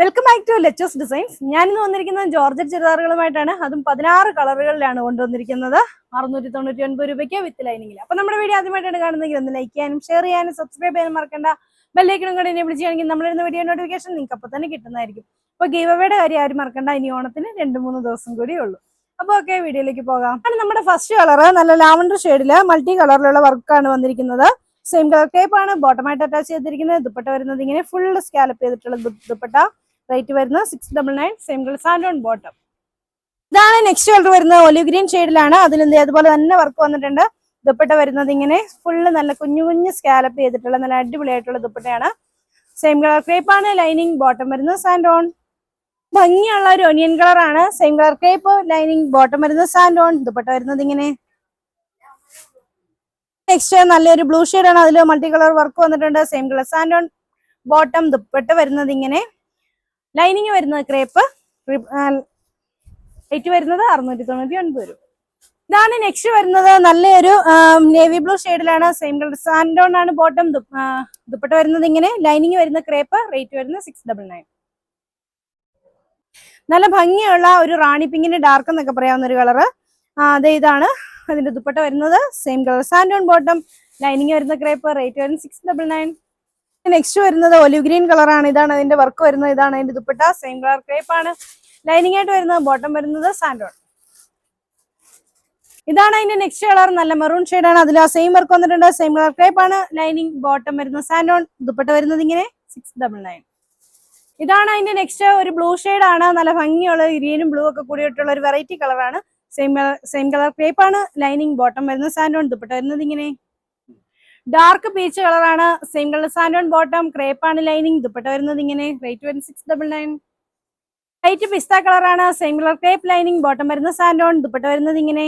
Welcome back to ലെച്ചസ് designs. ഞാനിന്ന് വന്നിരിക്കുന്നത് ജോർജറ്റ് ചുരിദാറുകളുമായിട്ടാണ്. അതും 16 കളറുകളിലാണ് കൊണ്ടുവന്നിരിക്കുന്നത്. 699 രൂപയ്ക്ക് വിത്ത് ലൈനിങ്ങിൽ. അപ്പൊ നമ്മുടെ വീഡിയോ ആദ്യമായിട്ടാണ് കാണുന്നെങ്കിൽ ഒന്ന് ലൈക്ക് ചെയ്യാനും ഷെയർ ചെയ്യാനും സബ്സ്ക്രൈബ് ചെയ്യാനും മറക്കണ്ട. ബെല്ലൈക്കണും കൂടി എന്നെ വിളിക്കുകയാണെങ്കിൽ നമ്മളിരുന്ന വീഡിയോ നോട്ടിഫിക്കേഷൻ നിങ്ങൾക്ക് അപ്പോൾ തന്നെ കിട്ടുന്നതായിരിക്കും. അപ്പൊ ഗീവ് അവേയുടെ കാര്യം ആരും മറക്കണ്ട. ഇനി ഓണത്തിന് 2-3 ദിവസം കൂടി ഉള്ളൂ. അപ്പൊ ഓക്കെ, വീഡിയോയിലേക്ക് പോകാം. നമ്മുടെ ഫസ്റ്റ് കളർ നല്ല ലാവൻഡർ ഷെയ്ഡില് മൾട്ടി കളറിലുള്ള വർക്കാണ് വന്നിരിക്കുന്നത്. സെയിം കളർ ടേപ്പ് ആണ് ബോട്ടമായിട്ട് അറ്റാച്ച് ചെയ്തിരിക്കുന്നത്. ദുപ്പട്ട വരുന്നത് ഇങ്ങനെ ഫുൾ സ്കാലപ്പ് ചെയ്തിട്ടുള്ള ദുപ്പട്ട. റേറ്റ് വരുന്നത് 699. Same colour sand on bottom. ഇതാണ് നെക്സ്റ്റ് കളർ വരുന്നത്. ഒലിവ് ഗ്രീൻ ഷെയ്ഡിലാണ്. അതിലെന്ത് അതുപോലെ തന്നെ വർക്ക് വന്നിട്ടുണ്ട്. ദുപ്പട്ട വരുന്നത് ഇങ്ങനെ ഫുള്ള് നല്ല കുഞ്ഞു കുഞ്ഞു സ്കാലപ്പ് ചെയ്തിട്ടുള്ള നല്ല അടിപൊളിയായിട്ടുള്ള ദുപ്പട്ടയാണ്. സെയിം കളർ ക്രേപ്പ് ആണ്. ലൈനിങ് ബോട്ടം വരുന്നത് സാൻഡ് ഓൺ. ഭംഗിയുള്ള ഒരു ഒനിയൻ കളറാണ്. Same colour crepe lining bottom വരുന്നത് സാൻഡ് ഓൺ. ദുപ്പട്ട വരുന്നത് ഇങ്ങനെ. നെക്സ്റ്റ് നല്ലൊരു ബ്ലൂ ഷെയ്ഡാണ്. അതിൽ മൾട്ടി കളർ വർക്ക് വന്നിട്ടുണ്ട്. Same colour sand on bottom. Dupatta വരുന്നത് ഇങ്ങനെ. ലൈനിങ് വരുന്നത് ക്രേപ്പ്. റേറ്റ് വരുന്നത് 699 രൂപ. ഇതാണ് നെക്സ്റ്റ് വരുന്നത്. നല്ലൊരു നേവി ബ്ലൂ ഷെയ്ഡിലാണ്. സെയിം കളർ സാൻഡ് ഓൺ ആണ് ബോട്ടം. ദുപ്പട്ട വരുന്നത് ഇങ്ങനെ. ലൈനിങ് വരുന്ന ക്രേപ്പ്. റേറ്റ് വരുന്നത് 699. നല്ല ഭംഗിയുള്ള ഒരു റാണി പിങ്കിന്റെ ഡാർക്ക് എന്നൊക്കെ പറയാവുന്ന ഒരു കളറ്. അതെ, ഇതാണ് അതിന്റെ ദുപ്പട്ട വരുന്നത്. Same colour sand on bottom. Lining വരുന്ന ക്രേപ്പ്. റേറ്റ് വരുന്നത് 699. നെക്സ്റ്റ് വരുന്നത് ഒലിവ് ഗ്രീൻ കളറാണ്. ഇതാണ് അതിന്റെ വർക്ക് വരുന്നത്. ഇതാണ് അതിന്റെ ദുപ്പട്ട. സെയിം കളർ ക്രേപ്പ് ആണ്. ലൈനിങ് ആയിട്ട് വരുന്നത് ബോട്ടം വരുന്നത് സാൻഡ് ഓൺ. ഇതാണ് അതിന്റെ നെക്സ്റ്റ് കളർ. നല്ല മെറൂൺ ഷെയ്ഡാണ്. അതിൽ ആ സെയിം വർക്ക് വന്നിട്ടുണ്ട്. സെയിം കളർ ക്രേപ്പ് ആണ്. ലൈനിങ് ബോട്ടം വരുന്നത് സാൻഡ് ഓൺ. ദുപ്പട്ട വരുന്നത് ഇങ്ങനെ 699. ഇതാണ് അതിന്റെ നെക്സ്റ്റ്. ഒരു ബ്ലൂ ഷെയ്ഡാണ്. നല്ല ഭംഗിയുള്ള ഗ്രീനും ബ്ലൂ ഒക്കെ കൂടിയിട്ടുള്ള ഒരു വെറൈറ്റി കളറാണ്. സെയിം കളർ ക്രേപ്പ് ആണ്. ലൈനിങ് ബോട്ടം വരുന്നത് സാൻഡ് ഓൺ. ദുപ്പട്ട വരുന്നത് ഇങ്ങനെ. ഡാർക്ക് പീച്ച് കളറാണ്. Same colour sand on bottom. Crepe ആണ്. ലൈനിങ് ദുപ്പട്ട വരുന്നത് ഇങ്ങനെ. റേറ്റ് വരുന്നത് 699. ലൈറ്റ് പിസ്ത കളറാണ്. Same colour crepe lining bottom വരുന്നത് സാൻഡ് ഓൺ. ദുപ്പട്ട വരുന്നത് ഇങ്ങനെ.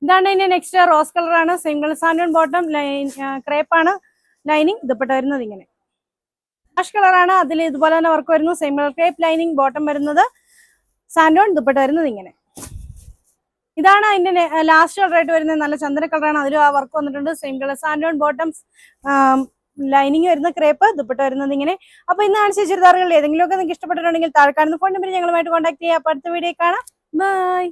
ഇതാണ് ഇതിന്റെ നെക്സ്റ്റ്. റോസ് കളറാണ്. Same colour sand on bottom. Crepe ആണ്. ലൈനിങ് ദുപ്പട്ട വരുന്നത് ഇങ്ങനെ. ആഷ് കളറാണ്. അതിൽ ഇതുപോലെ തന്നെ വർക്ക് വരുന്നു. Same colour crepe lining bottom വരുന്നത് സാൻഡ് ഓൺ. ദുപ്പട്ട വരുന്നത് ഇങ്ങനെ. ഇതാണ് അതിന്റെ ലാസ്റ്റ് കളർ ആയിട്ട് വരുന്നത്. നല്ല ചന്ദന കളറാണ്. അതിലും ആ വർക്ക് വന്നിട്ടുണ്ട്. Same colour sand on bottom. Lining വരുന്ന ക്രേപ്പ്. ദുപ്പട്ട വരുന്നത് ഇങ്ങനെ. അപ്പൊ ഇന്ന് കാണിച്ച ചുരിദാറുകൾ ഏതെങ്കിലും ഒക്കെ നിങ്ങൾക്ക് ഇഷ്ടപ്പെട്ടിട്ടുണ്ടെങ്കിൽ താഴെ കാണുന്ന ഫോൺ നമ്പറിൽ ഞങ്ങളുമായിട്ട് കോൺടാക്ട് ചെയ്യുക. അപ്പൊ അടുത്ത വീഡിയോ കാണാം. ബൈ.